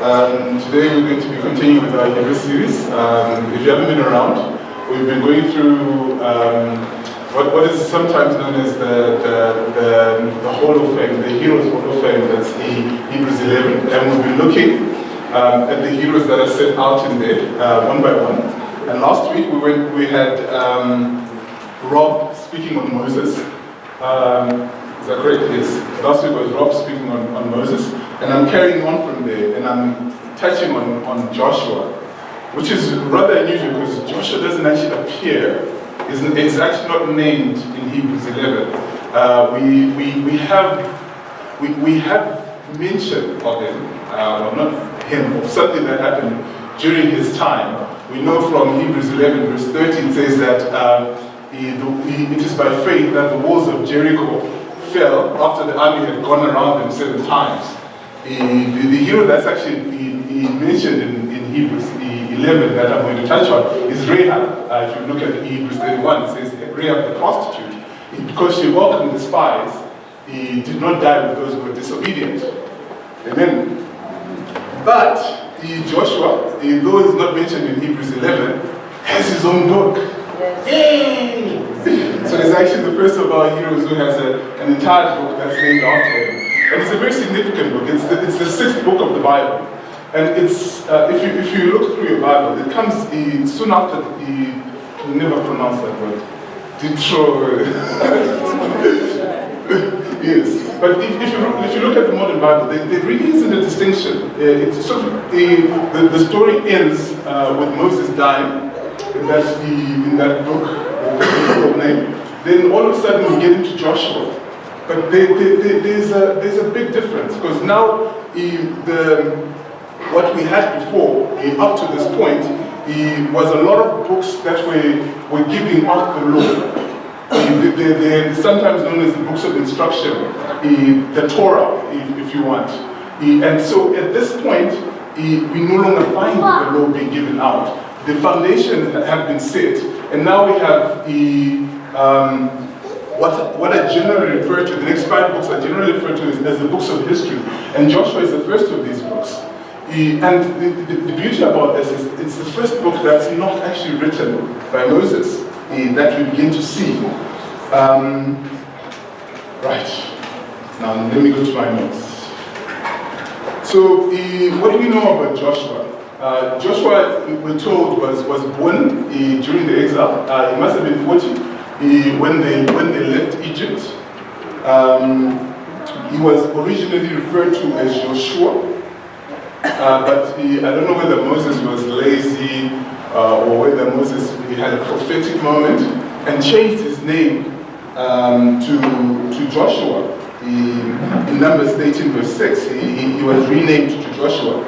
Today we're going to be continuing with our Hebrew series. If you haven't been around, we've been going through what is sometimes known as the Hall of Fame, the Heroes Hall of Fame, that's Hebrews 11. And we've been looking at the heroes that are set out in there, one by one. And last week we had Rob speaking on Moses. Is that correct? Yes. Last week was Rob speaking on Moses. And I'm carrying on from there, and I'm touching on Joshua, which is rather unusual because Joshua doesn't actually appear. It's actually not named in Hebrews 11. We have mention of him, not him, of something that happened during his time. We know from Hebrews 11 verse 13 says that it is by faith that the walls of Jericho fell after the army had gone around them 7 times. The hero that's actually mentioned in Hebrews 11 that I'm going to touch on is Rahab. If you look at Hebrews 31, it says Rahab the prostitute, because she welcomed the spies, he did not die with those who were disobedient. Amen. But Joshua, though he's not mentioned in Hebrews 11, has his own book. Yay! So he's actually the first of our heroes who has an entire book that's named after him. And it's a very significant book. It's the 6th book of the Bible. And it's, if you look through your Bible, it comes soon after you can never pronounce that word. Yes. But if you look at the modern Bible, there really isn't a distinction. It's sort of, the story ends with Moses dying in that book, the book name. Then all of a sudden we get into Joshua. But there's a big difference, because now what we had before, up to this point, was a lot of books that were giving out the law. They're sometimes known as the books of instruction, the Torah, if you want. And so at this point, we no longer find the law being given out. The foundations have been set, and now we have what I generally refer to, the next 5 books I generally refer to as the books of history. And Joshua is the first of these books. And the beauty about this is it's the first book that's not actually written by Moses that we begin to see. Right. Now let me go to my notes. So what do we know about Joshua? Joshua, we're told, was born during the exile. He must have been 40. When they left Egypt. He was originally referred to as Joshua, but I don't know whether Moses was lazy or whether Moses had a prophetic moment and changed his name to Joshua. In Numbers 18 verse 6, he was renamed to Joshua,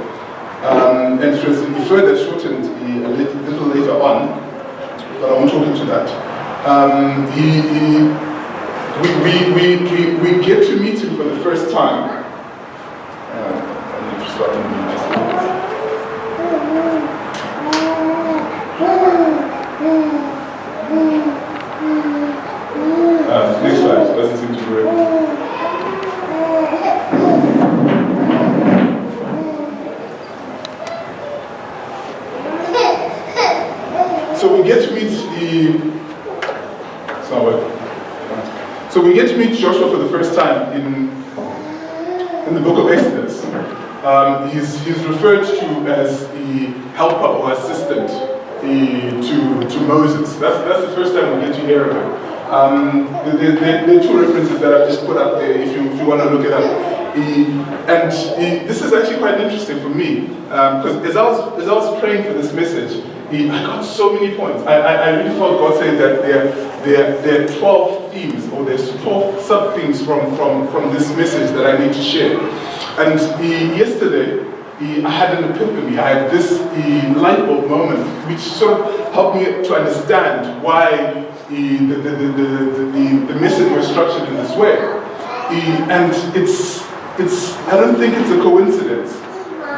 and it was further shortened a little later on, but I won't talk into that. We get to meet him for the first time. I need to start next slide, doesn't seem to be ready. So we get to meet So we get to meet Joshua for the first time in the book of Exodus. He's referred to as the helper or assistant to Moses. That's the first time we get to hear of him. There are 2 references that I've just put up there if you want to look it up. This is actually quite interesting for me, because as I was praying for this message, I got so many points. I really felt God saying that there are 12 themes, or there's 12 sub-themes from this message that I need to share. And yesterday, I had an epiphany. I had this light bulb moment, which sort of helped me to understand why the message was structured in this way. And I don't think it's a coincidence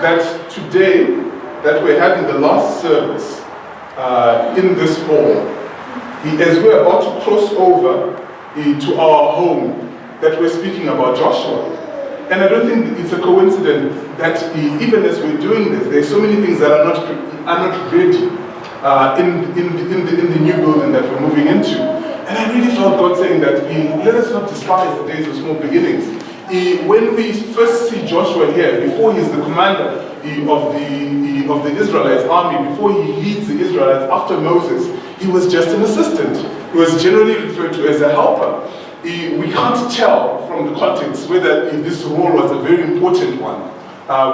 that today, that we're having the last service in this hall, as we're about to cross over to our home, that we're speaking about Joshua. And I don't think it's a coincidence that even as we're doing this, there's so many things that are not ready in the new building that we're moving into. And I really felt God saying that let us not despise the days of small beginnings. When we first see Joshua here, before he's the commander of the Israelites army, before he leads the Israelites after Moses, he was just an assistant. He was generally referred to as a helper. We can't tell from the context whether this role was a very important one.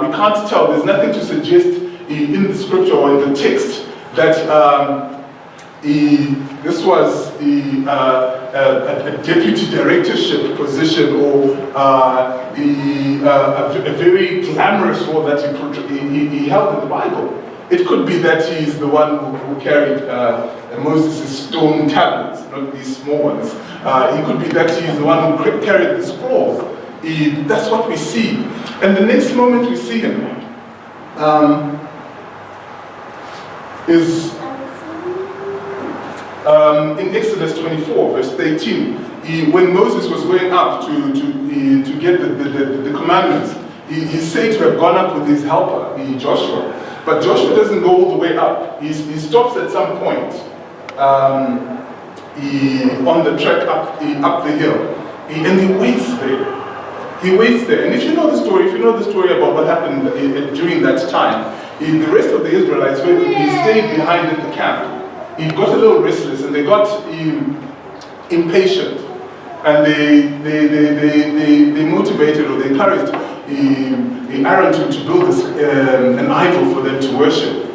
We can't tell. There's nothing to suggest in the scripture or in the text that this was a deputy directorship position or a very glamorous role that he held in the Bible. It could be that he's the one who carried Moses' stone tablets, not these small ones. It could be that he's the one who carried the scrolls. That's what we see. And the next moment we see him is in Exodus 24, verse 13. When Moses was going up to get the commandments, he's said to have gone up with his helper, Joshua. But Joshua doesn't go all the way up. He stops at some point on the trek up the hill. And he waits there. He waits there. And if you know the story about what happened during that time, the rest of the Israelites, when he stayed behind in the camp, he got a little restless and they got impatient. And they motivated or they encouraged Aaron to build an idol for them to worship.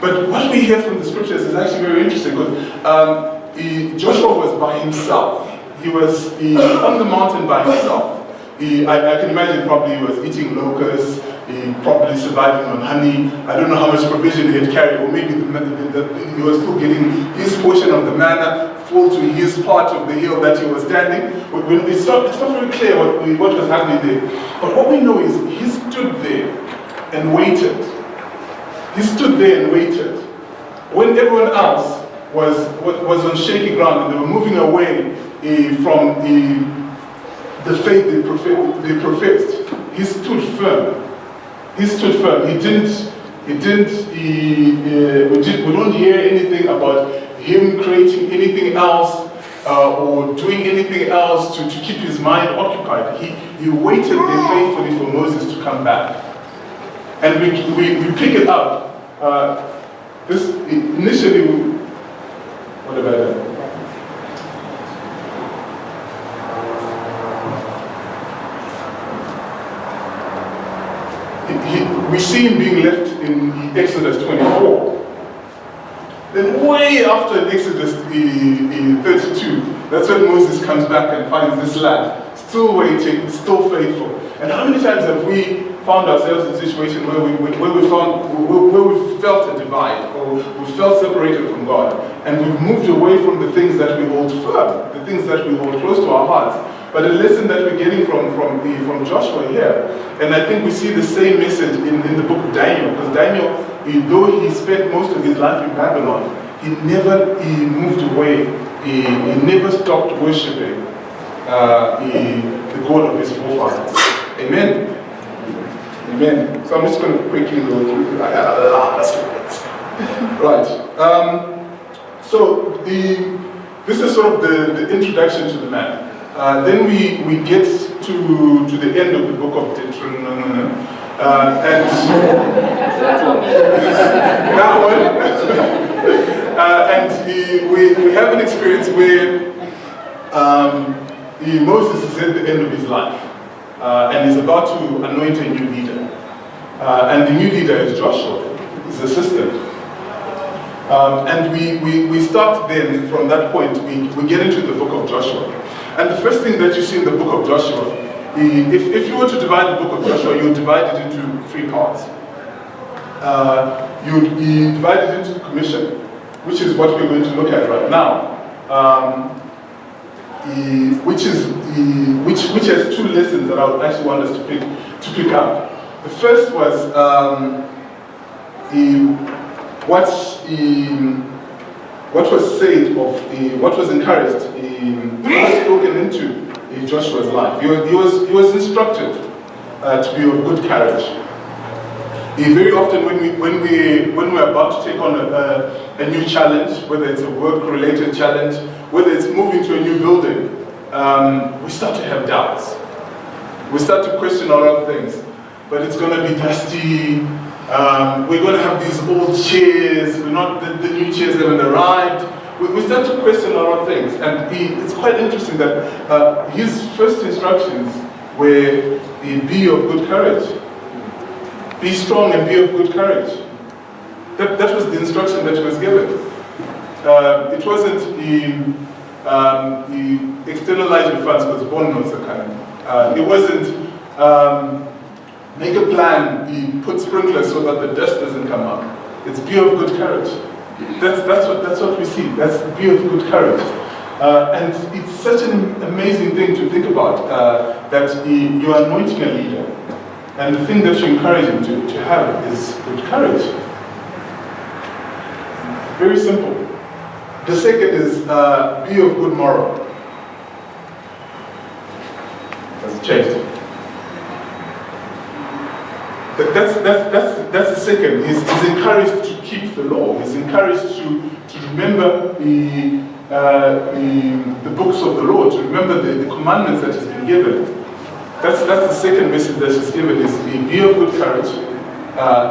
But what we hear from the scriptures is actually very interesting because Joshua was by himself. He was on the mountain by himself. I can imagine probably he was eating locusts, probably surviving on honey. I don't know how much provision he had carried, or maybe he was still getting his portion of the manna full to his part of the hill that he was standing. It's not very clear what was happening there. But what we know is he stood there and waited. He stood there and waited. When everyone else was on shaky ground and they were moving away from the faith they professed, he stood firm. He stood firm. We don't hear anything about him creating anything else or doing anything else to keep his mind occupied. He waited there faithfully for Moses to come back. And we pick it up. This initially, what about that? We see him being left in Exodus 24. Then way after Exodus 32, that's when Moses comes back and finds this lad, still waiting, still faithful. And how many times have we found ourselves in a situation where we felt a divide, or we felt separated from God, and we've moved away from the things that we hold firm, the things that we hold close to our hearts. But a lesson that we're getting from Joshua here, and I think we see the same message in the book of Daniel, because Daniel, though he spent most of his life in Babylon, he moved away, he never stopped worshiping the God of his forefathers. Amen? Amen. So I'm just going to quickly go through, I got a lot of slides. Right. So this is sort of the introduction to the man. Then we get to the end of the book of Deuteronomy, and that one. And we have an experience where Moses is at the end of his life, and he's about to anoint a new leader. And the new leader is Joshua, his assistant. And we start then, from that point, we get into the book of Joshua. And the first thing that you see in the book of Joshua, if you were to divide the book of Joshua, you would divide it into three parts. You would divide it into the commission, which is what we're going to look at right now, which has two lessons that I would actually want us to pick up. The first was what was said of what was encouraged, what was spoken into Joshua's life. He was instructed to be of good courage. Very often when we're about to take on a new challenge, whether it's a work-related challenge, whether it's moving to a new building, we start to have doubts. We start to question a lot of things. But it's going to be dusty. We're going to have these old chairs. The new chairs haven't arrived. We start to question a lot of things. And it's quite interesting that his first instructions were, be of good courage. Be strong and be of good courage. That was the instruction that he was given. It wasn't the externalize your funds because bond notes are coming. It wasn't make a plan, put sprinklers so that the dust doesn't come up. It's be of good courage. That's what we see. That's be of good courage. And it's such an amazing thing to think about, that you are anointing a leader. And the thing that you encourage him to have is good courage. Very simple. The second is be of good moral. That's changed. That's the second. He's encouraged to keep the law. He's encouraged to remember the books of the law, to remember the commandments that he's been given. That's the second message that is given, is be of good courage,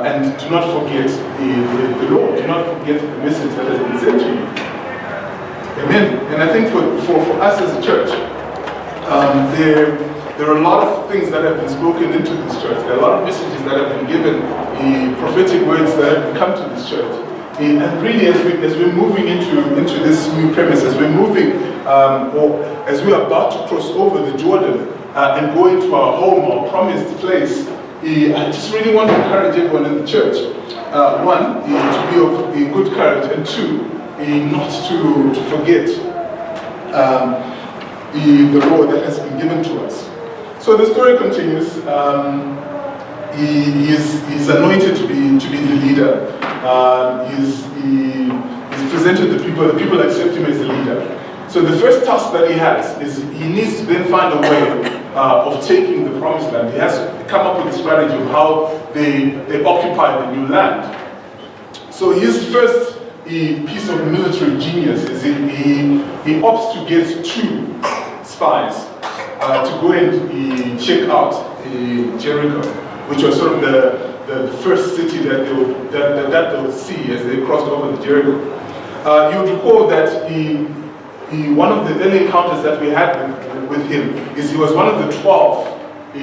and do not forget the law. Do not forget the message that has been sent to you. Amen. And I think for us as a church, there are a lot of things that have been spoken into this church. There are a lot of messages that have been given, prophetic words that have come to this church. And really, as we're moving into this new premise, as we're moving, or as we're about to cross over the Jordan, and go into our home, our promised place, I just really want to encourage everyone in the church. One, to be of good courage, and two, not to forget the law that has been given to us. So the story continues. He's anointed to be the leader. He's presented the people accept him as the leader. So the first task that he has is he needs to then find a way of taking the promised land. He has to come up with a strategy of how they occupy the new land. So his first piece of military genius is he opts to get 2 spies to go and check out Jericho, which was sort of the first city that they would see as they crossed over the Jericho. You would recall that one of the early encounters that we had with him is he was one of the 12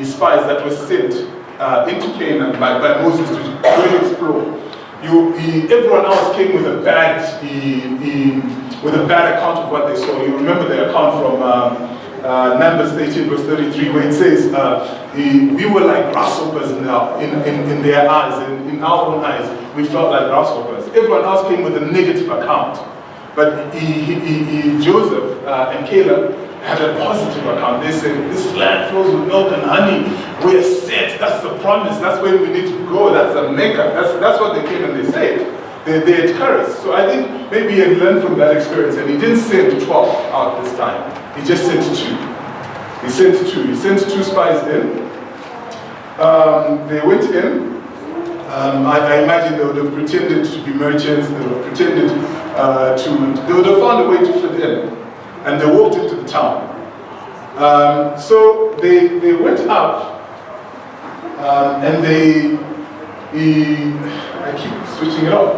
spies that was sent into Canaan by Moses to go and explore. Everyone else came with a bad account of what they saw. You remember the account from Numbers 18 verse 33, where it says, we were like grasshoppers in their eyes, in our own eyes, we felt like grasshoppers. Everyone else came with a negative account. But Joseph and Caleb had a positive account. They said, this land flows with milk and honey. We're set. That's the promise. That's where we need to go. That's the Mecca. That's what they came and they said. They had courage. So I think maybe he had learned from that experience, and he didn't send 12 out this time. He just sent 2. He sent 2. He sent 2 spies in. They went in. I imagine they would have pretended to be merchants. They would have pretended they would have found a way to fit in. And they walked into the town. So they went up, and I keep switching it off.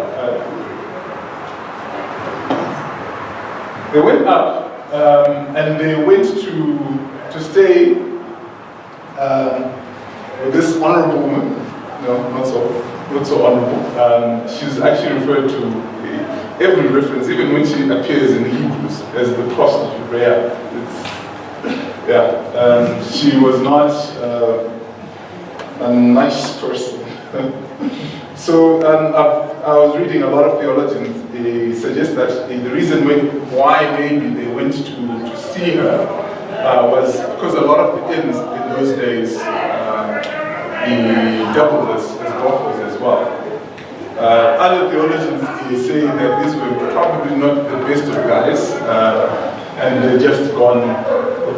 They went up, and they went to stay with this honorable woman. No, not so honorable. She's actually referred to every reference, even when she appears in Hebrews as the prostitute Rahab. She was not a nice person. So I was reading a lot of theologians. They suggest that the reason why maybe they went to see her was because a lot of the inns in those days doubled as brothels as well. Other theologians say that these were probably not the best of guys, and they just gone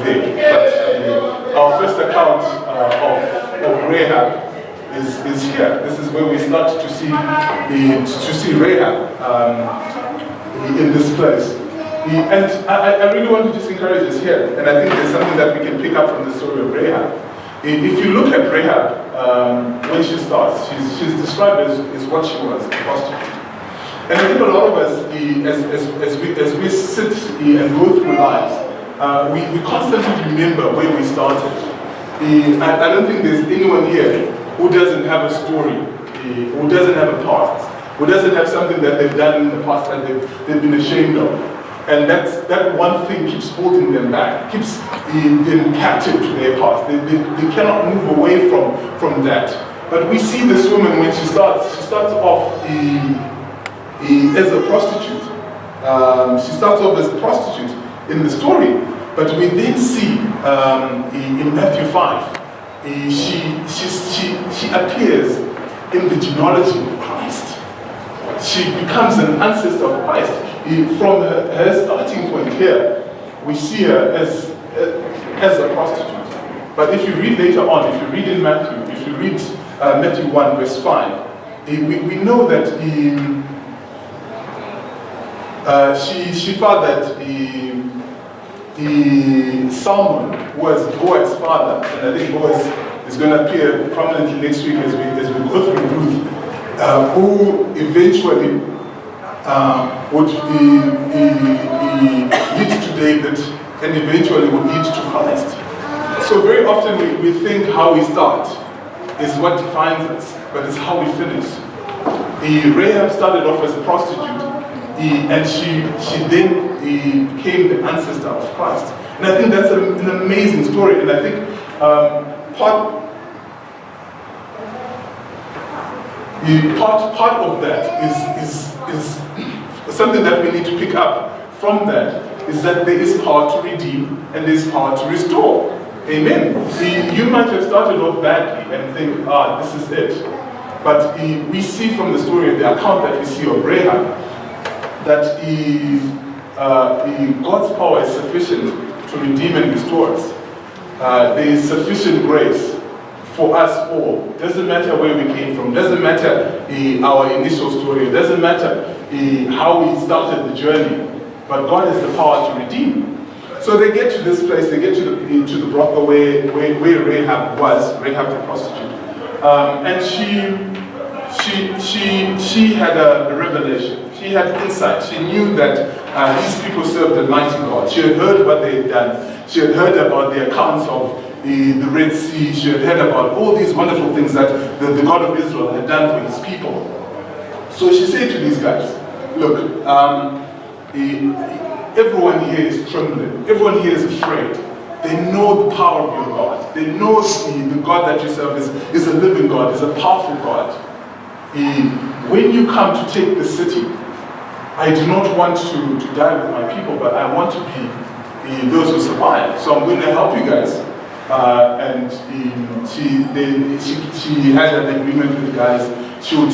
there. But our first account of Rahab is here. This is where we start to see Rahab in this place. And I really want to just encourage us here, and I think there's something that we can pick up from the story of Rahab. If you look at Rahab, when she starts, she's described as what she was, a prostitute. And I think a lot of us, as we sit and go through lives, we constantly remember where we started. I don't think there's anyone here who doesn't have a story, who doesn't have a past, who doesn't have something that they've done in the past that they've been ashamed of. And that one thing keeps holding them back, keeps them captive to their past. They cannot move away from that. But we see this woman when she starts off as a prostitute. She starts off as a prostitute in the story. But we then see in Matthew 5, she appears in the genealogy of Christ. She becomes an ancestor of Christ. From her starting point here, we see her as a prostitute. But if you read later on, if you read in Matthew, if you read Matthew 1 verse 5, we know that she fathered Salmon, who was Boaz's father, and I think Boaz is going to appear prominently next week as we go through Ruth, who eventually would lead to David and eventually would lead to Christ. So very often we think how we start is what defines us, but it's how we finish. Rahab started off as a prostitute, and she then became the ancestor of Christ. And I think that's an amazing story, and I think part of that is something that we need to pick up from that, is that there is power to redeem and there is power to restore. Amen. You might have started off badly and think, this is it. But we see from the story, the account that we see of Rahab, that God's power is sufficient to redeem and restore us. There is sufficient grace for us all. Doesn't matter where we came from, doesn't matter our initial story, doesn't matter how we started the journey, but God has the power to redeem. So they get to this place, they get to the brothel where Rahab was, Rahab the prostitute, and she had a revelation. She had insight. She knew that these people served a mighty God. She had heard what they had done. She had heard about the accounts of the Red Sea. She had heard about all these wonderful things that the God of Israel had done for his people. So she said to these guys, look, everyone here is trembling. Everyone here is afraid. They know the power of your God. They know the God that you serve is a living God, is a powerful God. When you come to take the city, I do not want to die with my people, but I want to be those who survive. So I'm going to help you guys. And she had an agreement with the guys. She would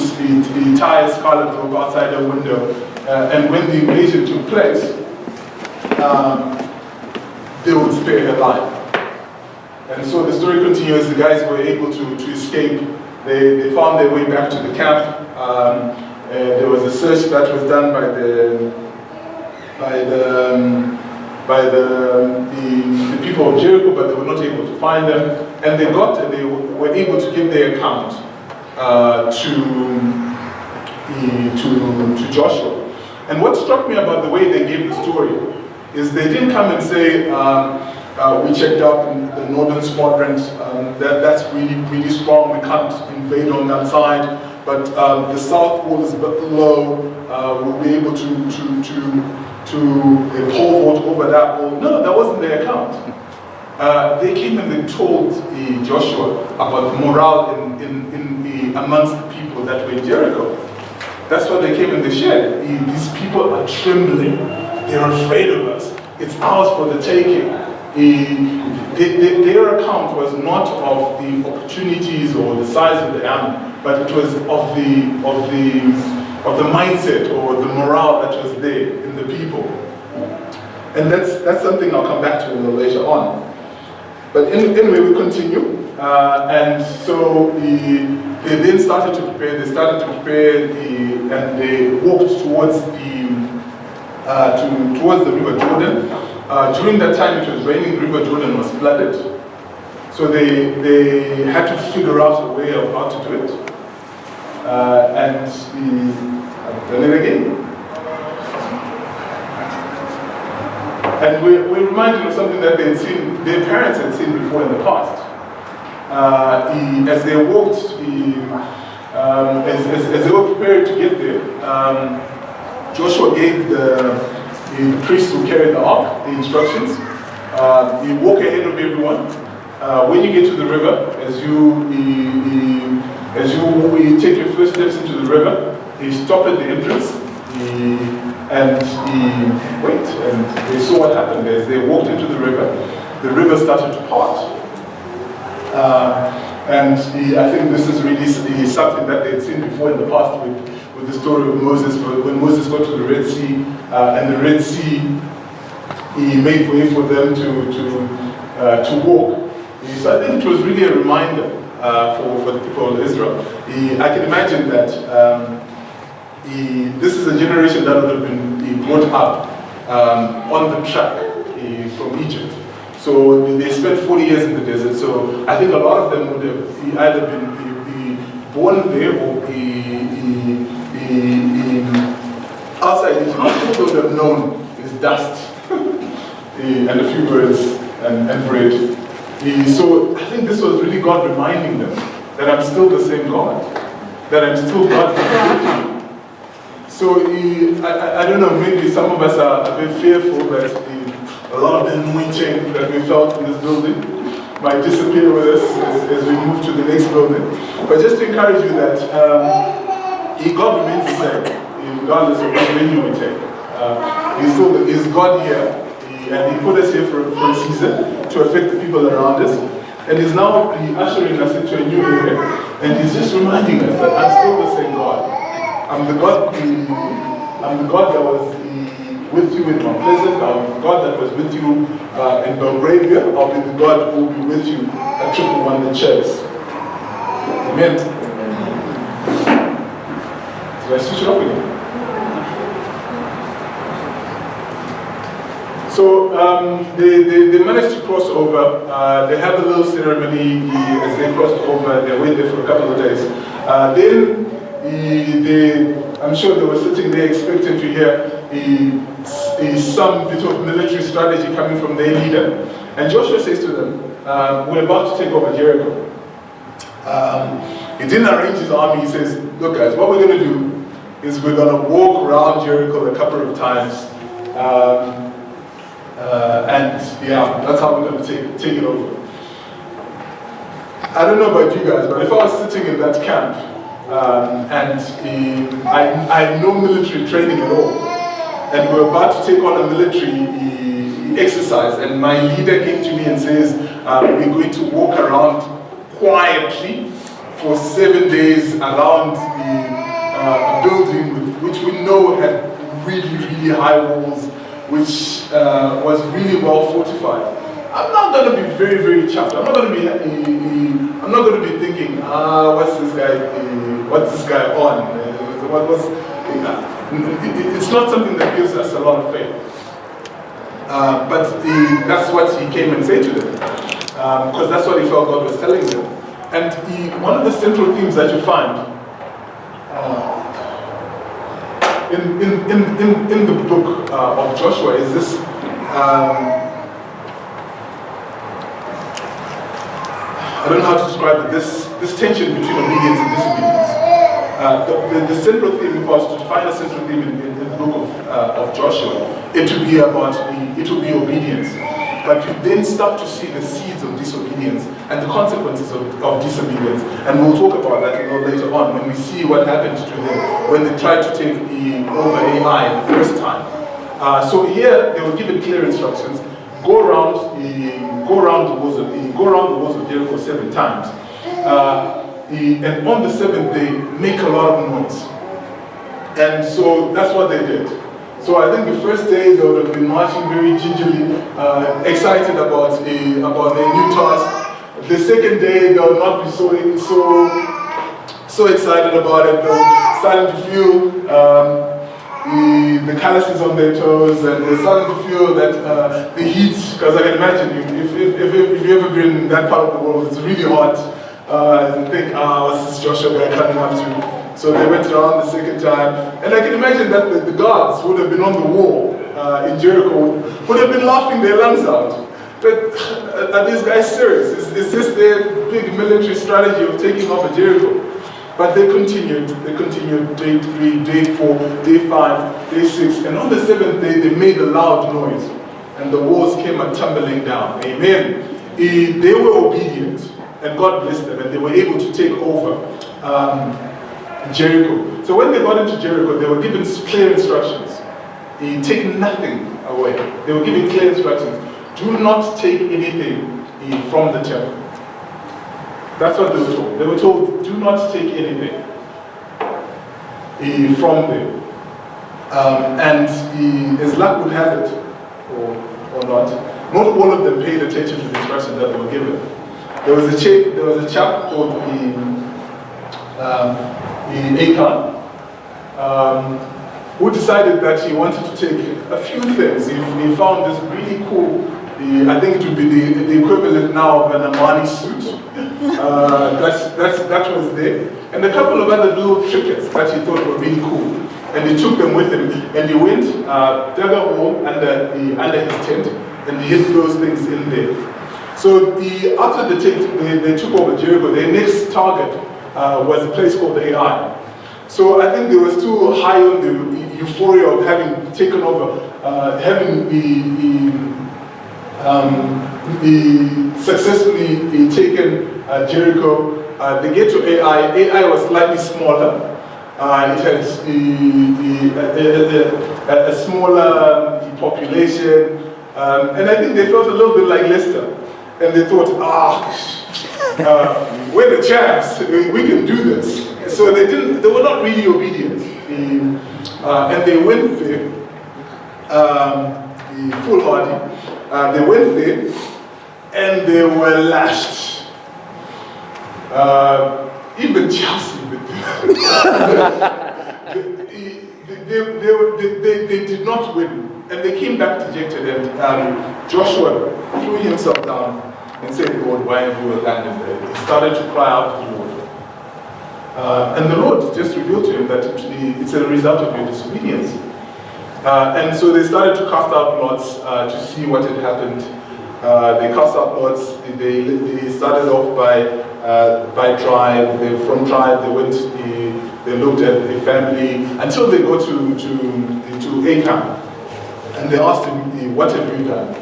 tie a scarlet rope outside her window. And when the invasion took place, they would spare her life. And so the story continues. The guys were able to escape. They found their way back to the camp. There was a search that was done by the people of Jericho, but they were not able to find them. And they were able to give their account to Joshua. And what struck me about the way they gave the story is they didn't come and say, we checked out in the northern quadrant, that's really strong, we can't invade on that side, but the south wall is a bit low, we'll be able to pole vault over that wall. No, that wasn't their account. They came and they told Joshua about the morale amongst the people that were in Jericho. That's what they came and they shared. These people are trembling. They're afraid of us. It's ours for the taking. Their account was not of the opportunities or the size of the army, but it was of the mindset or the morale that was there in the people. And that's something I'll come back to a little later on. But anyway, we continue. And so they then started to prepare. They started to prepare, and they walked towards the River Jordan. During that time, it was raining. The River Jordan was flooded, so they had to figure out a way of how to do it. And I've done it again. And we're reminded of something that they had seen, their parents had seen before in the past. As they walked, as they were prepared to get there, Joshua gave the priests who carried the ark the instructions. You walk ahead of everyone. When you get to the river, as you take your first steps into the river, you stop at the entrance. And wait, and they saw what happened as they walked into the river started to part. And I think this is really something that they had seen before in the past with the story of Moses, when Moses got to the Red Sea, and the Red Sea, he made way for them to walk. So I think it was really a reminder for the people of Israel. I can imagine that this is a generation that would have been brought up on the track from Egypt. So they spent 40 years in the desert. So I think a lot of them would have either been born there or outside Egypt. All they would have known is dust and a few birds and bread. So I think this was really God reminding them that I'm still the same God, that I'm still God. So I don't know, maybe some of us are a bit fearful that a lot of the anointing that we felt in this building might disappear with us as we move to the next building. But just to encourage you that God remains the same, regardless of what venue we take. He's God here, and He put us here for a season to affect the people around us. And He's now ushering us into a new era, and He's just reminding us that I'm still the same God. I'm the God that was with you in Mount Pleasant. I'm the God that was with you in Belgravia. I'll be the God who will be with you at Triple One the Church. Amen. Did I switch it off again? So they managed to cross over. They have a little ceremony as they crossed over. They went there for a couple of days. Then I'm sure they were sitting there expecting to hear some bit of military strategy coming from their leader. And Joshua says to them, we're about to take over Jericho. He didn't arrange his army. He says, look guys, what we're going to do is we're going to walk around Jericho a couple of times. And yeah, that's how we're going to take it over. I don't know about you guys, but if I was sitting in that camp, and I had no military training at all, and we were about to take on a military exercise, and my leader came to me and says, we're going to walk around quietly for 7 days around a building which we know had really, really high walls, which was really well fortified. I'm not going to be very, very chuffed. I'm not going to be thinking, what's this guy on? It's not something that gives us a lot of faith. But that's what he came and said to them, because that's what he felt God was telling them. And one of the central themes that you find in the book of Joshua is this. I don't know how to describe it, this tension between obedience and disobedience. The central theme, if I was to define a central theme in the book of Joshua, it would be obedience. But you then start to see the seeds of disobedience and the consequences of disobedience. And we'll talk about that a little later on when we see what happened to them when they tried to take over AI the first time. So here they were given clear instructions. Go around the walls of Jericho 7 times. And on the 7th day, make a lot of noise. And so that's what they did. So I think the first day they would have been marching very gingerly, excited about their new task. the second day they'll not be so excited about it. They're starting to feel the calluses on their toes, and they're starting to feel that the heat, because I can imagine if you've ever been in that part of the world, it's really hot, and think, what's this Joshua guy coming up to? So they went around the second time, and I can imagine that the guards would have been on the wall in Jericho, would have been laughing their lungs out. But are these guys serious? Is this their big military strategy of taking over Jericho? But they continued day 3, day 4, day 5, day 6, and on the 7th day they made a loud noise, and the walls came tumbling down. Amen. They were obedient, and God blessed them, and they were able to take over Jericho. So when they got into Jericho, they were given clear instructions. Take nothing away. They were given clear instructions. Do not take anything from the temple. That's what they were told. They were told, do not take anything from them. And as luck would have it, or not all of them paid attention to the instructions that they were given. There was a chap called Achan, who decided that he wanted to take a few things. He found this really cool, I think it would be the equivalent now of an Armani suit. That was there. And a couple of other little trinkets that he thought were really cool. And he took them with him. And he went, dug a hole under his tent, and hid those things in there. So after they took over Jericho, their next target was a place called Ai. So I think they were still high on the euphoria of having taken over, having successfully taken Jericho. They get to Ai. Ai was slightly smaller. It has a smaller population, and I think they felt a little bit like Leicester. And they thought, we're the champs, we can do this. So they were not really obedient. And they went there, foolhardy. They went there, and they were lashed. Even Chelsea, they did not win. And they came back dejected, and Joshua threw himself down and said, Lord, why have you abandoned them? He started to cry out to the Lord. And the Lord just revealed to him that it's a result of your disobedience. And so they started to cast out lots to see what had happened. They cast out lots. They started off by tribe. From tribe, they looked at a family until they got to Achan. And they asked him, what have you done?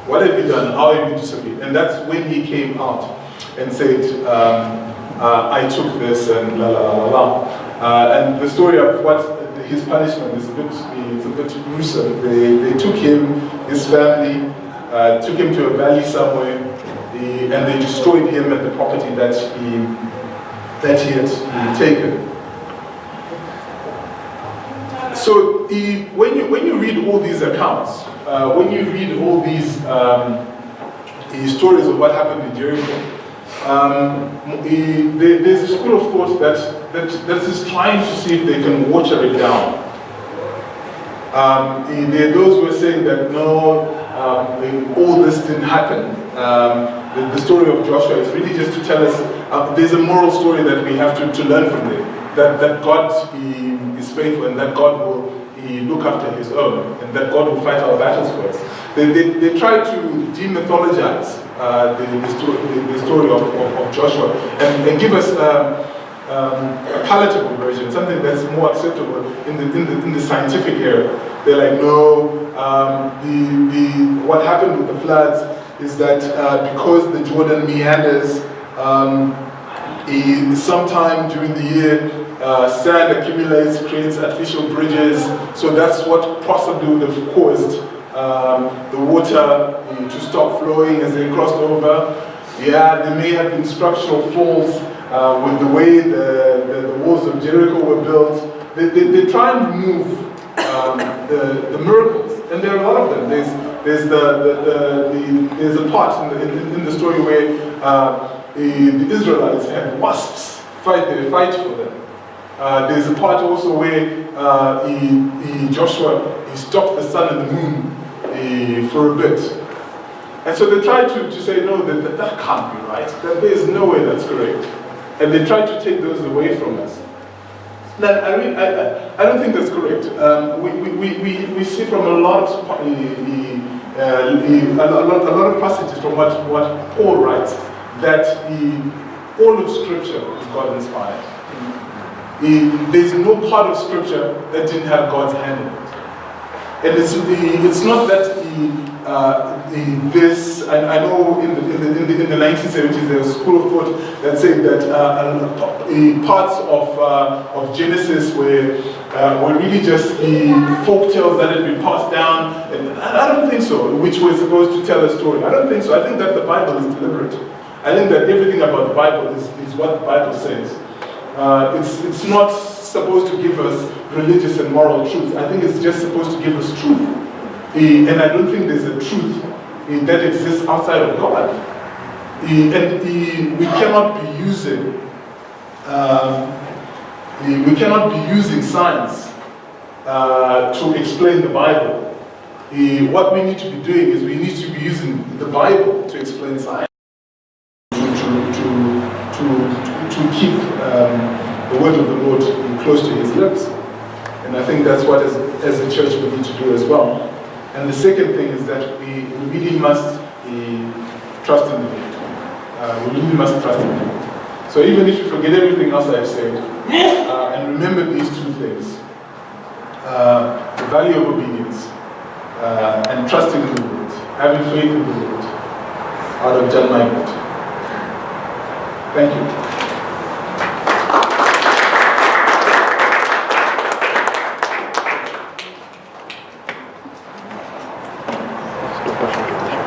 What have you done? How have you disobeyed? And that's when he came out and said, I took this and la la la la. And the story of what his punishment is a bit gruesome. They took him, his family, took him to a valley somewhere, and they destroyed him and the property that he had taken. So when you read all these accounts, when you read all these stories of what happened in Jericho, there's a school of thought that is trying to see if they can water it down. There are those who are saying that no, all this didn't happen. The story of Joshua is really just to tell us there's a moral story that we have to learn from there. That God is faithful, and that God will look after his own, and that God will fight our battles for us. They try to demythologize the story of Joshua and give us a palatable version, something that's more acceptable in the scientific era. They're like, no, what happened with the floods is that because the Jordan meanders, sometime during the year, sand accumulates, creates artificial bridges, so that's what possibly would have caused the water to stop flowing as they crossed over. Yeah, there may have been structural faults with the way the walls of Jericho were built. They try and remove the miracles, and there are a lot of them. There's a part in the story where the Israelites had wasps fight for them. There's a part also where Joshua stopped the sun and the moon for a bit. And so they tried to say, no, that can't be right, that there's no way that's correct. And they tried to take those away from us. Now, I don't think that's correct. We see from a lot of passages from what Paul writes that all of Scripture is God inspired. There's no part of Scripture that didn't have God's hand in it. And it's not that I know in the 1970s there was a school of thought that said that parts of Genesis were really just the folk tales that had been passed down, and I don't think so, which were supposed to tell a story. I don't think so. I think that the Bible is deliberate. I think that everything about the Bible is what the Bible says. It's not supposed to give us religious and moral truths. I think it's just supposed to give us truth. And I don't think there's a truth that exists outside of God. And we cannot be using science to explain the Bible. What we need to be doing is we need to be using the Bible to explain science, to keep the word of the Lord close to his lips. And I think that's what as a church we need to do as well. And the second thing is that we really must trust in the Lord. We really must trust in the Lord. So even if you forget everything else I've said, and remember these two things, the value of obedience, and trusting in the Lord, having faith in the Lord, out of John my God. Thank you. Super.